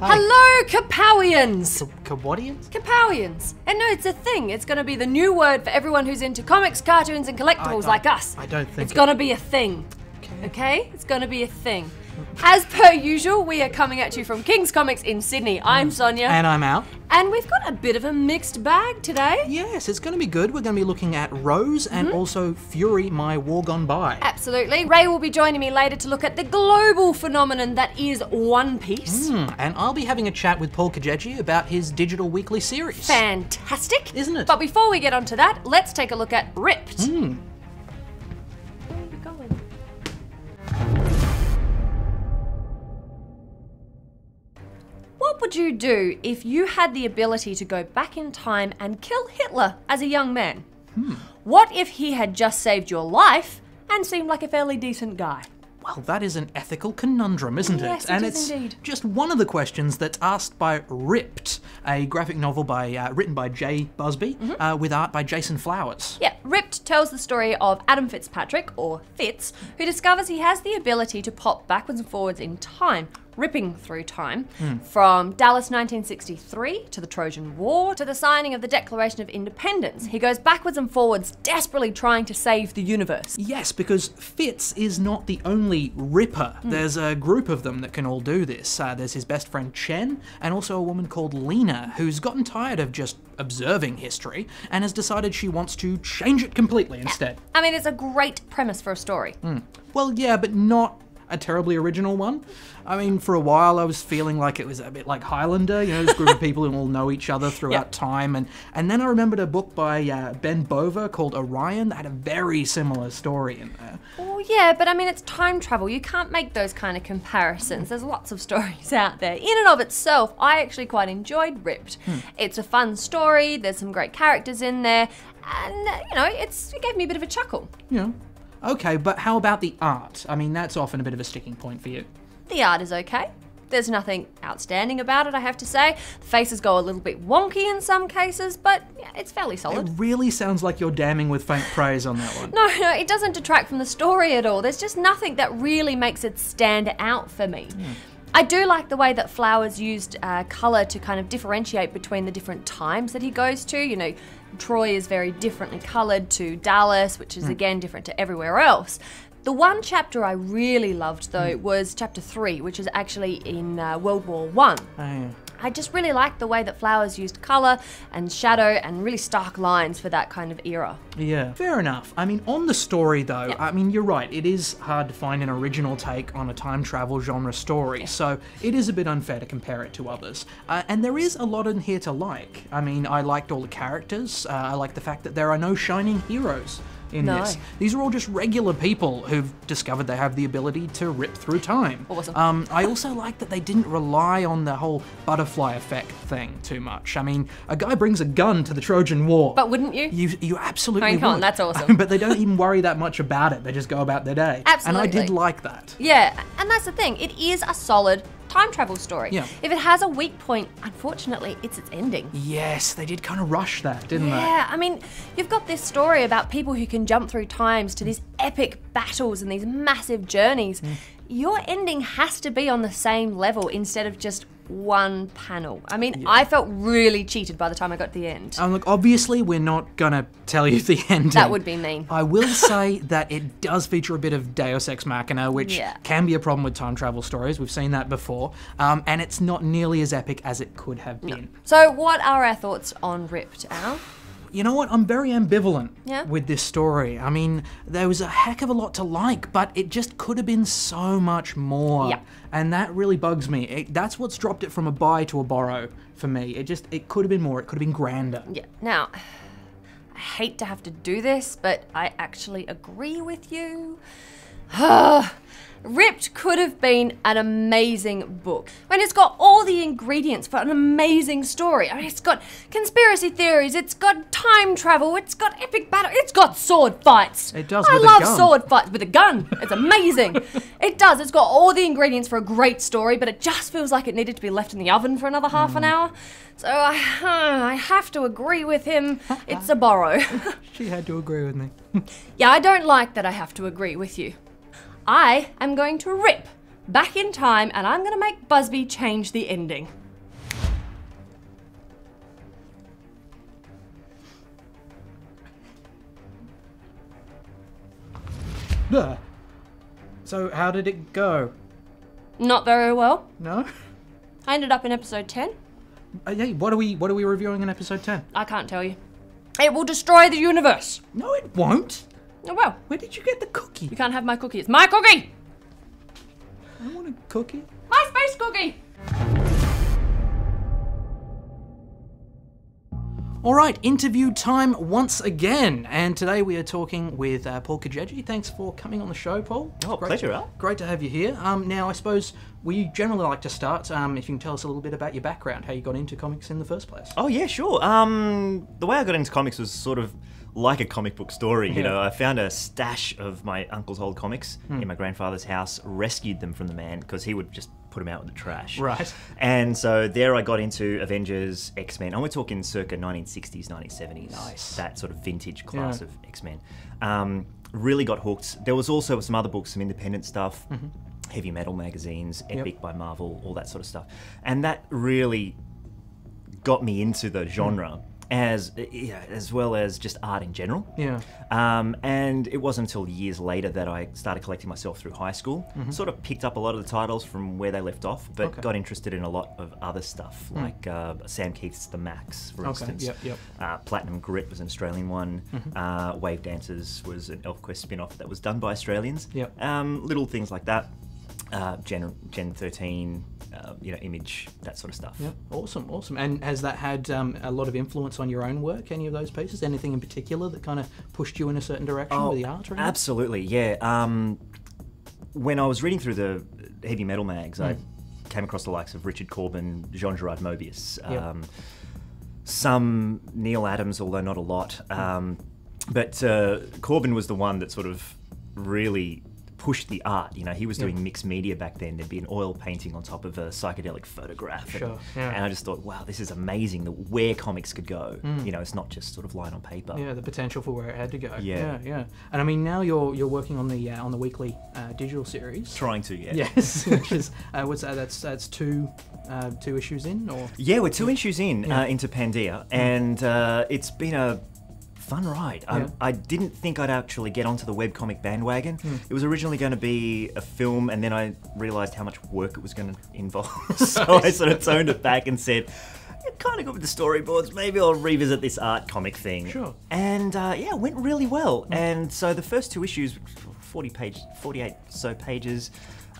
Hi. Hello, Kapowians! Kawadians? Kapowians. And no, it's a thing. It's gonna be the new word for everyone who's into comics, cartoons, and collectibles like us. I don't think it's gonna be a thing. Okay? It's gonna be a thing. As per usual, we are coming at you from King's Comics in Sydney. I'm Sonya. And I'm Al. And we've got a bit of a mixed bag today. Yes, it's going to be good. We're going to be looking at Rose and also Fury, My War Gone By. Absolutely. Ray will be joining me later to look at the global phenomenon that is One Piece. And I'll be having a chat with Paul Caggegi about his digital weekly series. Fantastic. Isn't it? But before we get onto that, let's take a look at Ripped. Where are you going? What would you do if you had the ability to go back in time and kill Hitler as a young man? What if he had just saved your life and seemed like a fairly decent guy? Well, that is an ethical conundrum, isn't Yes, it? it And is it's indeed. just one of the questions that's asked by Ripped, a graphic novel written by Jay Busby, with art by Jason Flowers. Yeah, Ripped tells the story of Adam Fitzpatrick, or Fitz, who discovers he has the ability to pop backwards and forwards in time, ripping through time, from Dallas 1963 to the Trojan War to the signing of the Declaration of Independence. He goes backwards and forwards, desperately trying to save the universe. Yes, because Fitz is not the only Ripper. There's a group of them that can all do this. There's his best friend Chen, and also a woman called Lena, who's gotten tired of just observing history and has decided she wants to change it completely instead. I mean, it's a great premise for a story. Well, yeah, but not a terribly original one. I mean, for a while I was feeling like it was a bit like Highlander, you know, this group of people who all know each other throughout time. And then I remembered a book by Ben Bova called Orion that had a very similar story in there. Oh yeah, but I mean, it's time travel. You can't make those kind of comparisons. There's lots of stories out there. In and of itself, I actually quite enjoyed Ripped. It's a fun story, there's some great characters in there, and, you know, it gave me a bit of a chuckle. Yeah. Okay, but how about the art? I mean, that's often a bit of a sticking point for you. The art is okay. There's nothing outstanding about it, I have to say. The faces go a little bit wonky in some cases, but yeah, it's fairly solid. It really sounds like you're damning with faint praise on that one. No, it doesn't detract from the story at all. There's just nothing that really makes it stand out for me. I do like the way that Flowers used colour to kind of differentiate between the different times that he goes to. You know, Troy is very differently coloured to Dallas, which is again different to everywhere else. The one chapter I really loved, though, was chapter 3, which is actually in World War I. Oh, yeah. I just really liked the way that Flowers used colour and shadow and really stark lines for that kind of era. Yeah, fair enough. I mean, on the story though, I mean, you're right, it is hard to find an original take on a time travel genre story, so it is a bit unfair to compare it to others. And there is a lot in here to like. I mean, I liked all the characters, I like the fact that there are no shining heroes in this. These are all just regular people who've discovered they have the ability to rip through time. Awesome. I also like that they didn't rely on the whole butterfly effect thing too much. I mean, a guy brings a gun to the Trojan War. But wouldn't you? You absolutely I mean, come on, would. that's awesome. But they don't even worry that much about it. They just go about their day. Absolutely. And I did like that. Yeah, and that's the thing. It is a solid time travel story. Yeah. If it has a weak point, unfortunately, it's its ending. Yes, they did kind of rush that, didn't Yeah, I mean, you've got this story about people who can jump through times to these epic battles and these massive journeys. Your ending has to be on the same level instead of just one panel. I mean, I felt really cheated by the time I got to the end. Look, obviously, we're not gonna tell you the ending. That would be mean. I will say that it does feature a bit of Deus Ex Machina, which can be a problem with time travel stories. We've seen that before. And it's not nearly as epic as it could have been. So what are our thoughts on Ripped, Al? You know what? I'm very ambivalent Yeah? with this story. I mean, there was a heck of a lot to like, but it just could have been so much more. Yeah. And that really bugs me. That's what's dropped it from a buy to a borrow for me. It could have been more. It could have been grander. Yeah. Now, I hate to have to do this, but I actually agree with you. Ripped could have been an amazing book. I mean, it's got all the ingredients for an amazing story. I mean, it's got conspiracy theories, it's got time travel, it's got epic battle, it's got sword fights. It does I with a love gun. sword fights with a gun. It's amazing. It does. It's got all the ingredients for a great story, but it just feels like it needed to be left in the oven for another half an hour. So I have to agree with him. It's a borrow. She had to agree with me. Yeah, I don't like that I have to agree with you. I am going to rip back in time, and I'm going to make Busby change the ending. So how did it go? Not very well. No? I ended up in episode 10. Hey, what are we reviewing in episode 10? I can't tell you. It will destroy the universe. No, it won't. Oh well. Where did you get the cookie? You can't have my cookie. It's my cookie! I want a cookie. My space cookie! All right, interview time once again, and today we are talking with Paul Caggegi. Thanks for coming on the show, Paul. Oh, pleasure, Al. Great to have you here. Now, I suppose we generally like to start, if you can tell us a little bit about your background, how you got into comics in the first place. Oh, yeah, sure. The way I got into comics was sort of like a comic book story. You know, I found a stash of my uncle's old comics in my grandfather's house, rescued them from the man because he would just put them out in the trash. Right. And so there I got into Avengers, X-Men, and we're talking circa 1960s, 1970s. Nice. That sort of vintage class of X-Men. Really got hooked. There was also some other books, some independent stuff, heavy metal magazines, Epic by Marvel, all that sort of stuff. And that really got me into the genre. As well as just art in general. Yeah. And it wasn't until years later that I started collecting myself through high school. Sort of picked up a lot of the titles from where they left off, but got interested in a lot of other stuff, like Sam Keith's The Max, for instance. Platinum Grit was an Australian one. Wave Dancers was an ElfQuest spin-off that was done by Australians. Little things like that. Gen 13, Image, that sort of stuff. Yep, awesome. And has that had a lot of influence on your own work, any of those pieces? Anything in particular that kind of pushed you in a certain direction with the art or anything? Absolutely, yeah. When I was reading through the heavy metal mags, I came across the likes of Richard Corbin, Jean-Gerard Mobius, some Neil Adams, although not a lot. But Corbin was the one that sort of really pushed the art. He was doing mixed media back then. There'd be an oil painting on top of a psychedelic photograph. And I just thought, wow, this is amazing, where comics could go. It's not just sort of line on paper. Yeah, the potential for where it had to go. Yeah. And I mean, now you're working on the weekly digital series. Trying to, yeah. Yes, which is what's that? That's two issues in, or? Yeah, we're 2 issues in into Pandeia, and it's been a fun ride. I didn't think I'd actually get onto the webcomic bandwagon. It was originally going to be a film, and then I realised how much work it was going to involve. So I sort of toned it back and said, I'm kind of good with the storyboards, maybe I'll revisit this art comic thing. Sure. And it went really well. And so the first 2 issues, 48 so pages,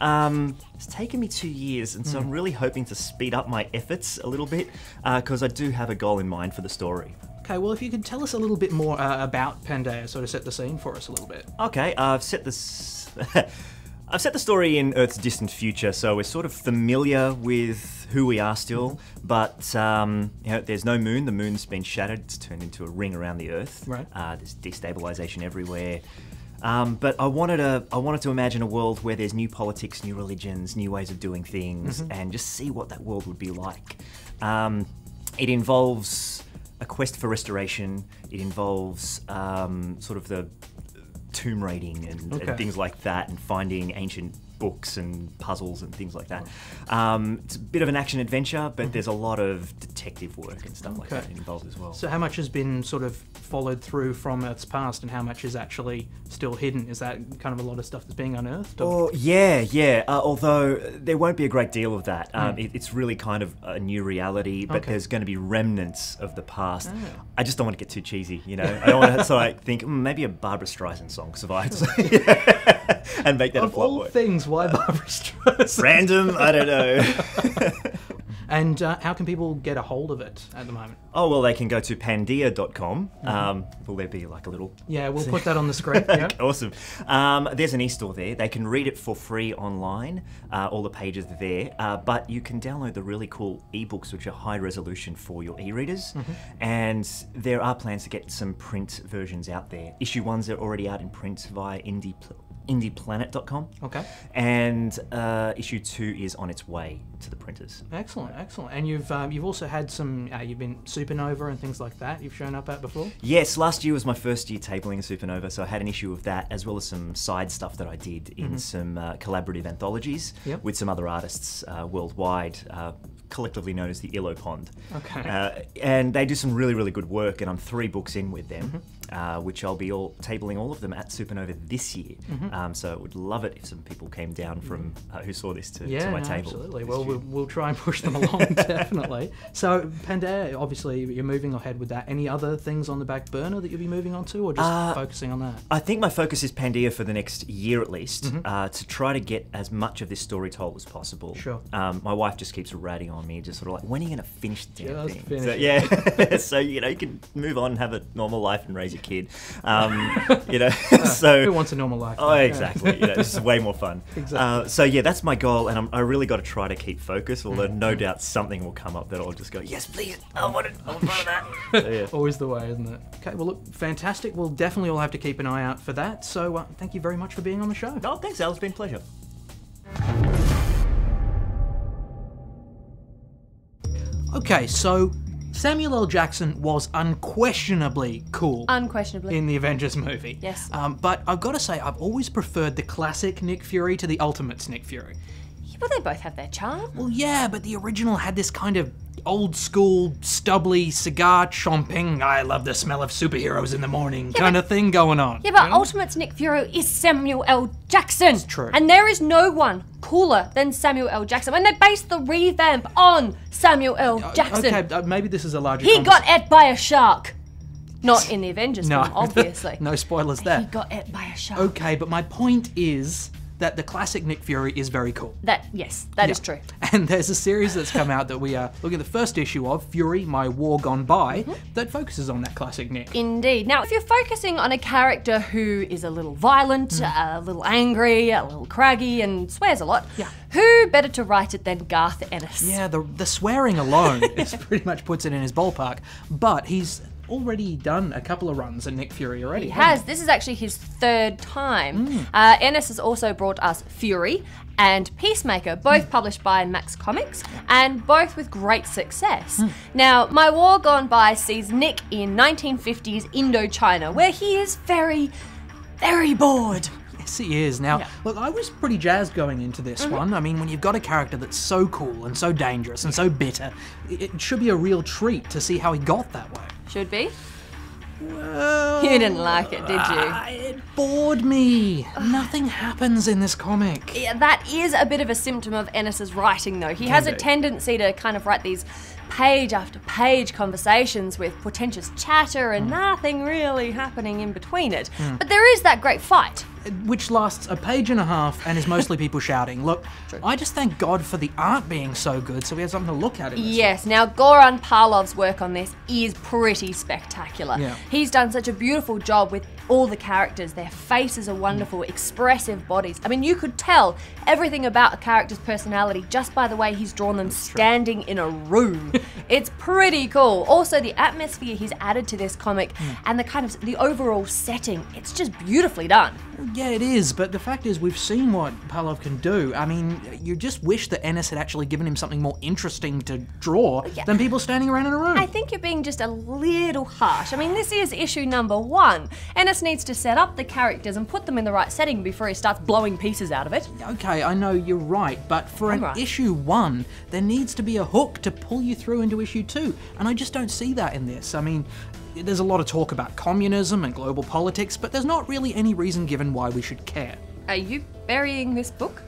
it's taken me 2 years, and so I'm really hoping to speed up my efforts a little bit, because I do have a goal in mind for the story. Okay, well, if you could tell us a little bit more about Pandeia, sort of set the scene for us a little bit. Okay, I've set the story in Earth's distant future, so we're sort of familiar with who we are still, but there's no moon. The moon's been shattered. It's turned into a ring around the Earth. Right. There's destabilization everywhere. But I wanted to imagine a world where there's new politics, new religions, new ways of doing things, and just see what that world would be like. It involves a quest for restoration. It involves sort of the tomb raiding and things like that, and finding ancient books and puzzles and things like that. It's a bit of an action adventure, but there's a lot of detective work and stuff like that involved as well. So how much has been sort of followed through from Earth's past, and how much is actually still hidden? Is that kind of a lot of stuff that's being unearthed? Oh, yeah. Although there won't be a great deal of that. It's really kind of a new reality, but there's going to be remnants of the past. I just don't want to get too cheesy, I don't want to sort of think, maybe a Barbra Streisand song survives. And make that a plot all things, why Barbra Streisand? Random, I don't know. And how can people get a hold of it at the moment? Oh, well, they can go to pandeia.com. Will there be like a little... Yeah, we'll put that on the screen. Yeah. Awesome. There's an e-store there. They can read it for free online. All the pages are there. But you can download the really cool ebooks, which are high resolution for your e-readers. And there are plans to get some print versions out there. Issue 1s are already out in print via indieplanet.com. Okay. And issue 2 is on its way to the printers. Excellent, excellent. And you've also had some, you've been Supernova and things like that you've shown up at before? Yes, last year was my first year tabling Supernova, so I had an issue of that, as well as some side stuff that I did in some collaborative anthologies with some other artists worldwide, collectively known as the Illo Pond. Okay. And they do some really, really good work, and I'm 3 books in with them, which I'll be tabling all of them at Supernova this year. So I would love it if some people came down from who saw this to my table. Absolutely. Well, we'll try and push them along, definitely. So Pandeia, obviously you're moving ahead with that. Any other things on the back burner that you'll be moving on to, or just focusing on that? I think my focus is Pandeia for the next year at least, to try to get as much of this story told as possible. Sure. My wife just keeps ratting on me, just sort of like, when are you going to finish the damn thing? Finish so, it. yeah. So, you can move on, have a normal life and raise your kid. So who wants a normal life? Oh, exactly. This is way more fun. Exactly. So yeah, that's my goal, and I really got to try to keep focus, although no doubt something will come up that I'll just go, yes, please, I want part of that. So, yeah. Always the way, isn't it? Okay, well look, fantastic. We'll definitely all have to keep an eye out for that. So thank you very much for being on the show. Oh, thanks, Al. It's been a pleasure. Okay, so Samuel L. Jackson was unquestionably cool. Unquestionably. In the Avengers movie. Yes. But I've got to say, I've always preferred the classic Nick Fury to the Ultimates Nick Fury. Yeah, well, they both have their charm. Well, yeah, but the original had this kind of old school, stubbly, cigar chomping, I love the smell of superheroes in the morning kind of thing going on. Yeah, but Ultimates Nick Fury is Samuel L. Jackson. It's true. And there is no one cooler than Samuel L. Jackson. And they based the revamp on Samuel L. Jackson. Okay, maybe this is a larger He got ate by a shark. Not in the Avengers No. film, obviously. No spoilers there. He got ate by a shark. Okay, but my point is that the classic Nick Fury is very cool. Yes, that is true. And there's a series that's come out that we are looking at the first issue of, Fury, My War Gone By, that focuses on that classic Nick. Indeed. Now, if you're focusing on a character who is a little violent, a little angry, a little craggy, and swears a lot, who better to write it than Garth Ennis? Yeah, the swearing alone is pretty much puts it in his ballpark. But he's already done a couple of runs at Nick Fury already. He has. This is actually his 3rd time. Ennis has also brought us Fury and Peacemaker, both published by Max Comics, and both with great success. Now, My War Gone By sees Nick in 1950s Indochina, where he is very, very bored. Yes, he is. Now, look, I was pretty jazzed going into this one. I mean, when you've got a character that's so cool and so dangerous and so bitter, it should be a real treat to see how he got that way. Should be. Well, You didn't like it, did you? It bored me. Nothing happens in this comic. Yeah, that is a bit of a symptom of Ennis's writing, though. He has a tendency to kind of write these page after page conversations with portentous chatter and nothing really happening in between it. But there is that great fight. Which lasts a page and a half and is mostly people shouting. Look, I just thank God for the art being so good so we have something to look at in this. Yes, now Goran Parlov's work on this is pretty spectacular. Yeah. He's done such a beautiful job with all the characters. Their faces are wonderful, expressive bodies. I mean, you could tell everything about a character's personality just by the way he's drawn them standing in a room. It's pretty cool. Also, the atmosphere he's added to this comic and the kind of the overall setting, it's just beautifully done. Yeah, it is, but the fact is we've seen what Parlov can do. I mean, you just wish that Ennis had actually given him something more interesting to draw than people standing around in a room. I think you're being just a little harsh. I mean, this is issue number 1. Ennis needs to set up the characters and put them in the right setting before he starts blowing pieces out of it. Okay, I know you're right, but for issue 1, there needs to be a hook to pull you through into issue 2, and I just don't see that in this. I mean, there's a lot of talk about communism and global politics, but there's not really any reason given why we should care. Are you burying this book?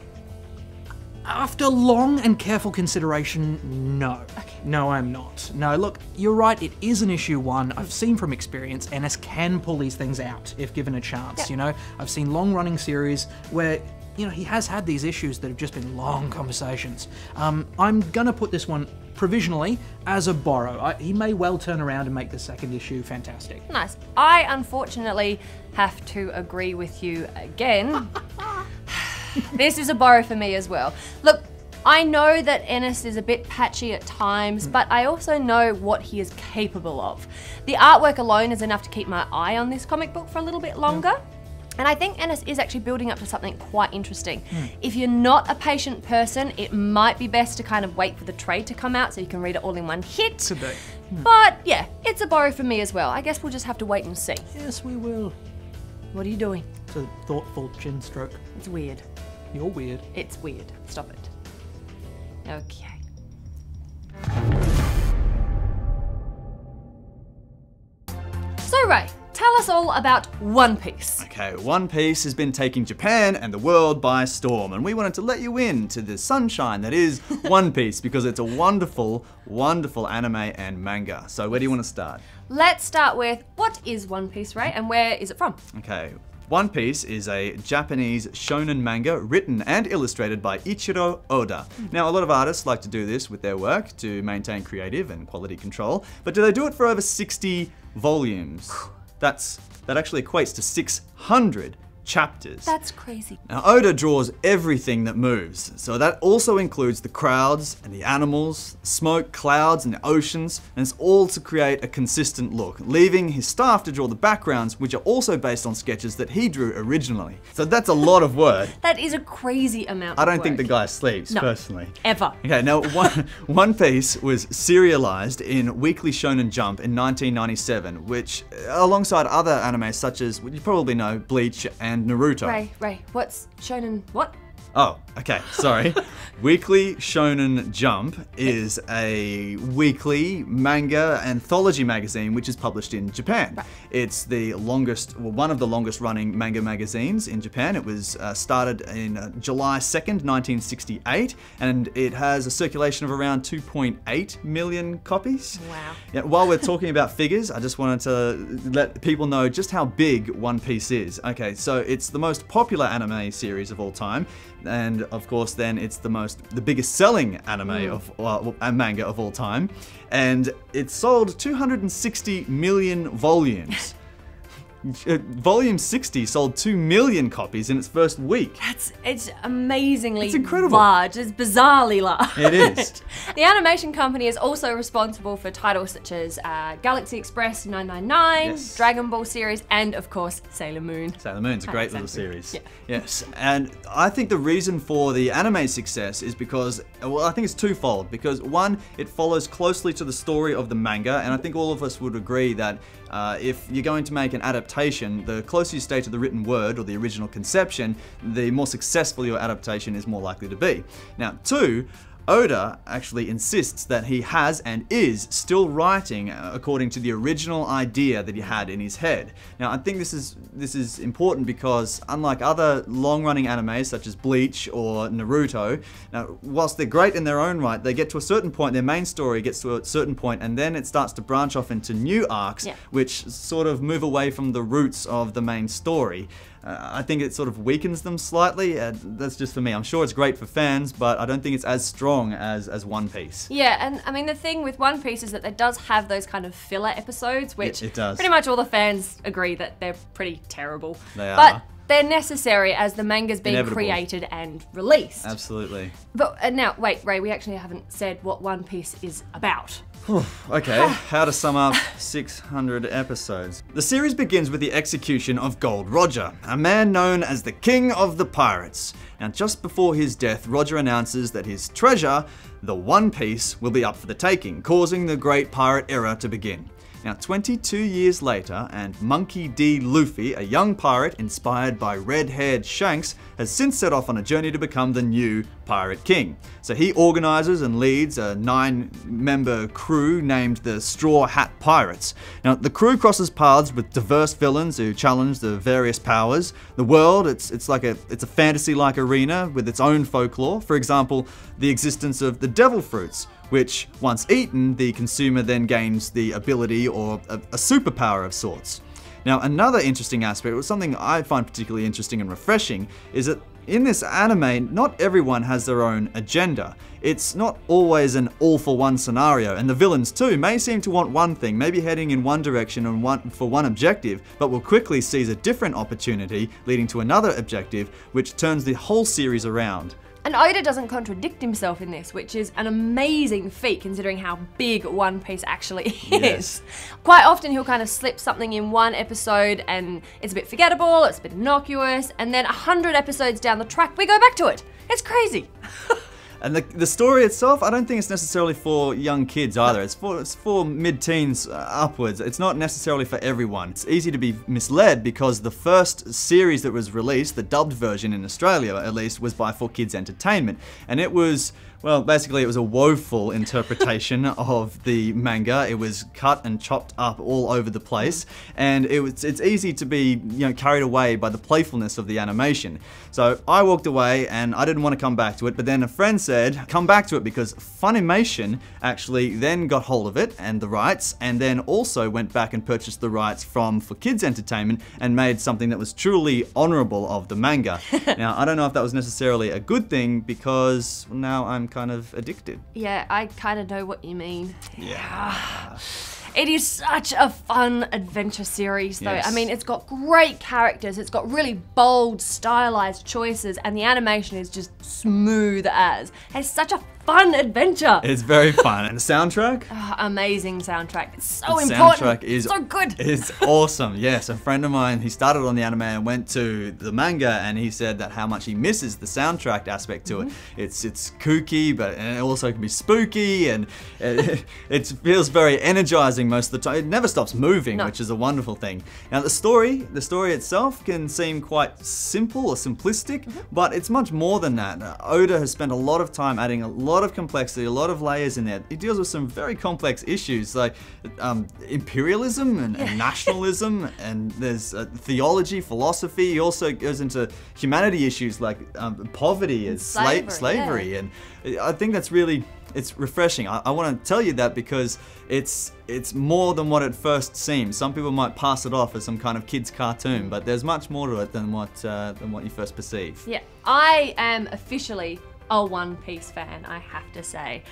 After long and careful consideration, no. Okay. No, I'm not. No, look, you're right, it is an issue 1. I've seen from experience, Ennis can pull these things out if given a chance, you know? I've seen long-running series where, you know, he has had these issues that have just been long conversations. I'm gonna put this one provisionally as a borrow. He may well turn around and make the 2nd issue fantastic. Nice. I unfortunately have to agree with you again. This is a borrow for me as well. Look, I know that Ennis is a bit patchy at times, but I also know what he is capable of. The artwork alone is enough to keep my eye on this comic book for a little bit longer. And I think Ennis is actually building up to something quite interesting. If you're not a patient person, it might be best to kind of wait for the trade to come out so you can read it all in one hit. Could be. But yeah, it's a borrow for me as well. I guess we'll just have to wait and see. Yes, we will. What are you doing? It's a thoughtful chin stroke. It's weird. You're weird. It's weird. Stop it. Okay. So Ray, tell us all about One Piece. Okay, One Piece has been taking Japan and the world by storm, and we wanted to let you in to the sunshine that is One Piece because it's a wonderful, wonderful anime and manga. So where do you want to start? Let's start with, what is One Piece, Ray, and where is it from? Okay, One Piece is a Japanese shonen manga written and illustrated by Ichiro Oda. Now, a lot of artists like to do this with their work to maintain creative and quality control, but do they do it for over 60 volumes? That actually equates to 600 chapters. That's crazy. Now, Oda draws everything that moves, so that also includes the crowds and the animals, smoke, clouds, and the oceans, and it's all to create a consistent look, leaving his staff to draw the backgrounds, which are also based on sketches that he drew originally. So that's a lot of work. That is a crazy amount I of don't think the work. guy sleeps, No. personally. Ever. Okay, now One Piece was serialized in Weekly Shonen Jump in 1997, which, alongside other animes such as, you probably know, Bleach and Naruto. Ray, what's shonen what? Oh, okay, sorry. Weekly Shonen Jump is a weekly manga anthology magazine which is published in Japan. Right. It's the longest, well, one of the longest running manga magazines in Japan. It was started in July 2nd, 1968, and it has a circulation of around 2.8 million copies. Wow. Yeah, while we're talking about figures, I just wanted to let people know just how big One Piece is. Okay, so it's the most popular anime series of all time. And of course, then it's the biggest selling anime and manga of all time, and it sold 260 million volumes. Volume 60 sold 2 million copies in its first week. It's amazingly It's incredible. large. It's bizarrely large. It is. The animation company is also responsible for titles such as Galaxy Express 999, Yes. Dragon Ball series, and of course Sailor Moon. Sailor Moon's a great little Exactly. series. Yeah. Yes, and I think the reason for the anime success is because, well, I think it's twofold. Because one, it follows closely to the story of the manga, and I think all of us would agree that if you're going to make an adaptation, the closer you stay to the written word or the original conception, the more successful your adaptation is more likely to be. Now, two, Oda actually insists that he has and is still writing according to the original idea that he had in his head. Now, I think this is important because unlike other long-running animes such as Bleach or Naruto, now whilst they're great in their own right, they get to a certain point, their main story gets to a certain point, and then it starts to branch off into new arcs, which sort of move away from the roots of the main story. I think it sort of weakens them slightly. That's just for me. I'm sure it's great for fans, but I don't think it's as strong as One Piece. Yeah, and I mean the thing with One Piece is that it does have those kind of filler episodes, which It does. pretty much all the fans agree that they're pretty terrible. They But are. they're necessary as the manga's being Inevitable. created and released. Absolutely. But now, wait, Ray, we actually haven't said what One Piece is about. Okay, how to sum up 600 episodes. The series begins with the execution of Gold Roger, a man known as the King of the Pirates. Now, just before his death, Roger announces that his treasure, the One Piece, will be up for the taking, causing the Great Pirate Era to begin. Now, 22 years later, and Monkey D. Luffy, a young pirate inspired by red-haired Shanks, has since set off on a journey to become the new Pirate King. So he organizes and leads a 9-member crew named the Straw Hat Pirates. Now, the crew crosses paths with diverse villains who challenge the various powers. The world, it's a fantasy-like arena with its own folklore. For example, the existence of the devil fruits, which, once eaten, the consumer then gains the ability or a superpower of sorts. Now, another interesting aspect, or something I find particularly interesting and refreshing, is that in this anime, not everyone has their own agenda. It's not always an all-for-one scenario, and the villains too may seem to want one thing, maybe heading in one direction and for one objective, but will quickly seize a different opportunity, leading to another objective, which turns the whole series around. And Oda doesn't contradict himself in this, which is an amazing feat considering how big One Piece actually is. Yes. Quite often he'll kind of slip something in one episode and it's a bit forgettable, it's a bit innocuous, and then 100 episodes down the track we go back to it. It's crazy. And the story itself, I don't think it's necessarily for young kids either. It's for mid-teens upwards. It's not necessarily for everyone. It's easy to be misled because the first series that was released, the dubbed version in Australia at least, was by 4Kids Entertainment. And it was, well, basically it was a woeful interpretation of the manga. It was cut and chopped up all over the place. And it's easy to be, carried away by the playfulness of the animation. So I walked away and I didn't want to come back to it, but then a friend said, come back to it because Funimation actually then got hold of it and the rights, and then also went back and purchased the rights from 4Kids Entertainment and made something that was truly honorable of the manga. Now, I don't know if that was necessarily a good thing because now I'm kind of addicted. Yeah, I kind of know what you mean. Yeah. It is such a fun adventure series though. Yes. I mean, it's got great characters, it's got really bold, stylized choices, and the animation is just smooth as. It's such a fun adventure. It's very fun. And the soundtrack? Oh, amazing soundtrack. It's so The important. soundtrack is so good. It's awesome. Yes, a friend of mine, he started on the anime and went to the manga, and he said that how much he misses the soundtrack aspect to it. It's kooky, but and it also can be spooky, and it feels very energizing most of the time. It never stops moving, which is a wonderful thing. Now the story itself can seem quite simple or simplistic, but it's much more than that. Oda has spent a lot of time adding a lot of complexity, a lot of layers in there. He deals with some very complex issues like imperialism and nationalism, and there's theology, philosophy. He also goes into humanity issues like poverty and slavery. And I think that's really, it's refreshing. I want to tell you that because it's more than what it first seems. Some people might pass it off as some kind of kids cartoon, but there's much more to it than what you first perceive. Yeah, I am officially a One Piece fan, I have to say.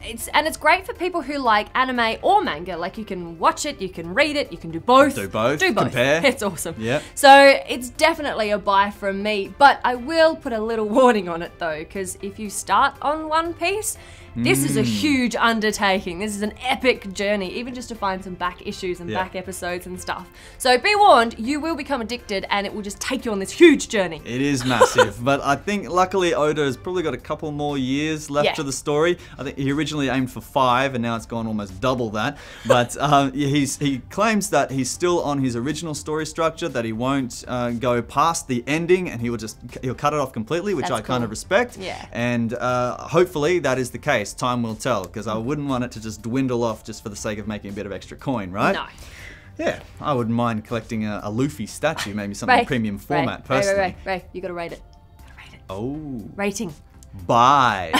It's great for people who like anime or manga. Like, you can watch it, you can read it, you can do both. Do both. Compare. It's awesome. Yep. So it's definitely a buy from me, but I will put a little warning on it though, because if you start on One Piece, this is a huge undertaking. This is an epic journey, even just to find some back issues and back episodes and stuff. So be warned, you will become addicted and it will just take you on this huge journey. It is massive, but I think luckily Oda has probably got a couple more years left to the story. I think he originally aimed for 5 and now it's gone almost double that. But he claims that he's still on his original story structure, that he won't go past the ending, and he'll cut it off completely, which I kind of respect. Yeah. And hopefully that is the case. Time will tell, because I wouldn't want it to just dwindle off just for the sake of making a bit of extra coin, right? No. Yeah, I wouldn't mind collecting a Luffy statue, maybe something premium format, personally. Ray, you gotta rate it. Oh. Rating. Buy.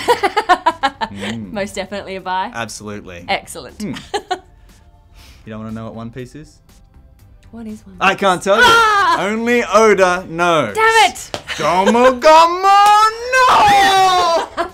Most definitely a buy. Absolutely. Excellent. You don't want to know what One Piece is? What is One Piece? I can't tell you. Only Oda knows. Damn it! Gomu no!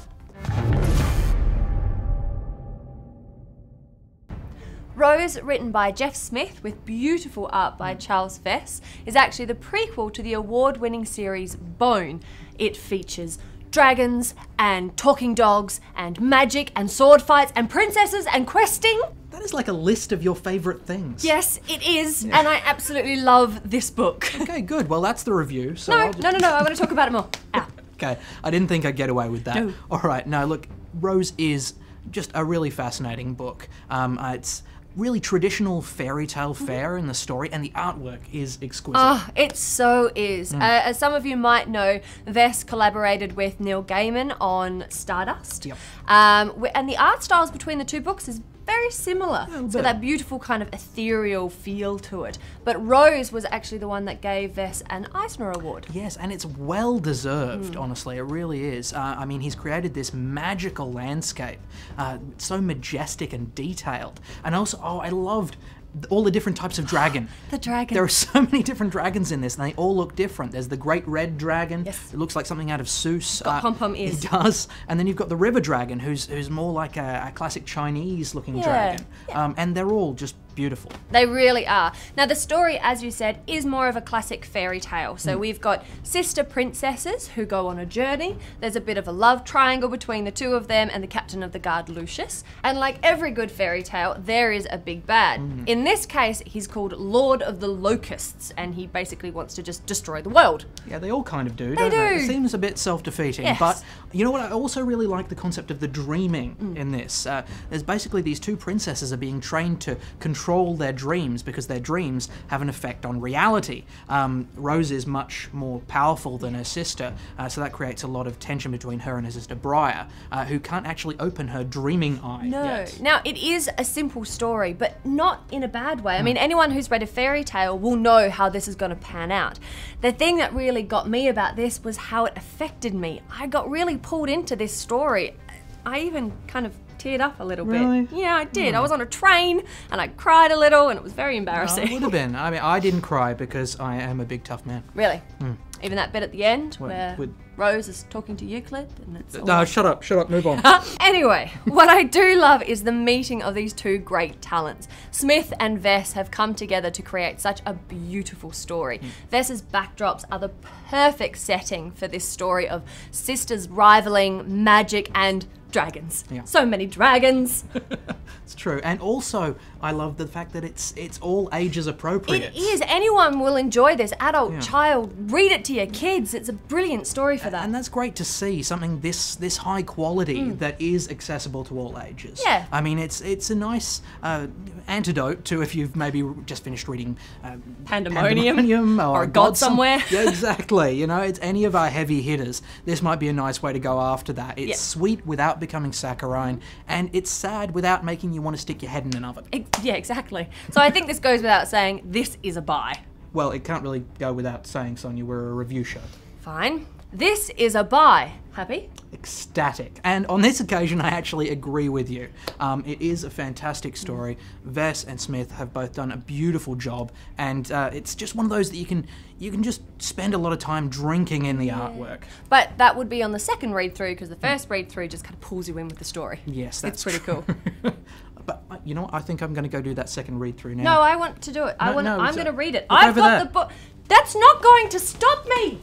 Rose, written by Jeff Smith with beautiful art by Charles Vess, is actually the prequel to the award-winning series Bone. It features dragons and talking dogs and magic and sword fights and princesses and questing. That is like a list of your favourite things. Yes, it is, and I absolutely love this book. Okay, good. Well, that's the review. So No, I'll just... no, I want to talk about it more. Ow. Okay, I didn't think I'd get away with that. No. All right, no, look, Rose is just a really fascinating book. It's really traditional fairy tale fare in the story, and the artwork is exquisite. Oh, it so is. As some of you might know, Vess collaborated with Neil Gaiman on Stardust. Yep. And the art styles between the two books is very similar. It's got that beautiful kind of ethereal feel to it. But Rose was actually the one that gave Vess an Eisner Award. Yes, and it's well deserved, honestly, it really is. I mean, he's created this magical landscape, so majestic and detailed. And also, I loved all the different types of dragon. The dragon. There are so many different dragons in this, and they all look different. There's the great red dragon. Yes. It looks like something out of Seuss. Got pom-pom ears. He does. And then you've got the river dragon, who's more like a classic Chinese-looking dragon. Yeah. And they're all just beautiful. They really are. Now, the story, as you said, is more of a classic fairy tale. So we've got sister princesses who go on a journey. There's a bit of a love triangle between the two of them and the captain of the guard, Lucius. And like every good fairy tale, there is a big bad. In this case, he's called Lord of the Locusts, and he basically wants to just destroy the world. Yeah, they all kind of do, don't they? It seems a bit self-defeating, Yes. but you know what? I also really like the concept of the dreaming in this. There's basically these two princesses are being trained to control their dreams because their dreams have an effect on reality. Rose is much more powerful than her sister, so that creates a lot of tension between her and her sister Briar, who can't actually open her dreaming eye yet. Now, it is a simple story, but not in a bad way. I mean, anyone who's read a fairy tale will know how this is going to pan out. The thing that really got me about this was how it affected me. I got really pulled into this story. I even kind of teared up a little bit. Yeah, I did. I was on a train and I cried a little and it was very embarrassing. It would have been. I mean, I didn't cry because I am a big tough man. Really? Even that bit at the end where Rose is talking to Euclid and it's No, shut up, move on. Anyway, what I do love is the meeting of these two great talents. Smith and Vess have come together to create such a beautiful story. Vess's backdrops are the perfect setting for this story of sisters rivaling magic and dragons. So many dragons. It's true. And also, I love the fact that it's all ages appropriate. It is. Anyone will enjoy this. Adult, child, read it to your kids. It's a brilliant story for that. And that's great to see, something this high quality that is accessible to all ages. Yeah. I mean, it's a nice antidote to if you've maybe just finished reading Pandemonium or A God Somewhere. Yeah, exactly. You know, it's any of our heavy hitters. This might be a nice way to go after that. It's sweet without becoming saccharine, and it's sad without making you want to stick your head in an oven. Yeah, exactly. So I think this goes without saying, this is a buy. Well, it can't really go without saying, Sonya, we're a review show. Fine. This is a buy. Happy? Ecstatic. And on this occasion, I actually agree with you. It is a fantastic story. Vess and Smith have both done a beautiful job, and it's just one of those that you can just spend a lot of time drinking in the artwork. But that would be on the second read through, because the first read through just kind of pulls you in with the story. Yes, that's pretty cool. But you know what? I think I'm going to go do that second read through now. No, I want to do it. I'm going to read it. Look I've over got there. the book. That's not going to stop me.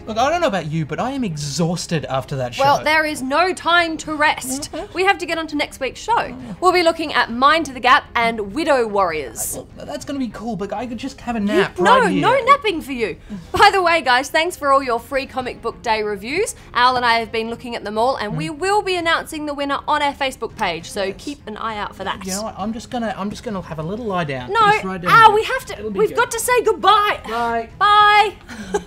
Look, I don't know about you, but I am exhausted after that show. Well, there is no time to rest. We have to get on to next week's show. We'll be looking at Mind to the Gap and Widow Warriors. Well, that's going to be cool, but I could just have a nap right here. No napping for you. By the way, guys, thanks for all your free comic book day reviews. Al and I have been looking at them all, and we will be announcing the winner on our Facebook page, so keep an eye out for that. You know what? I'm just gonna have a little lie down. No, Just right down Al, here. we have to. It'll be We've good. got to say goodbye. Bye. Bye.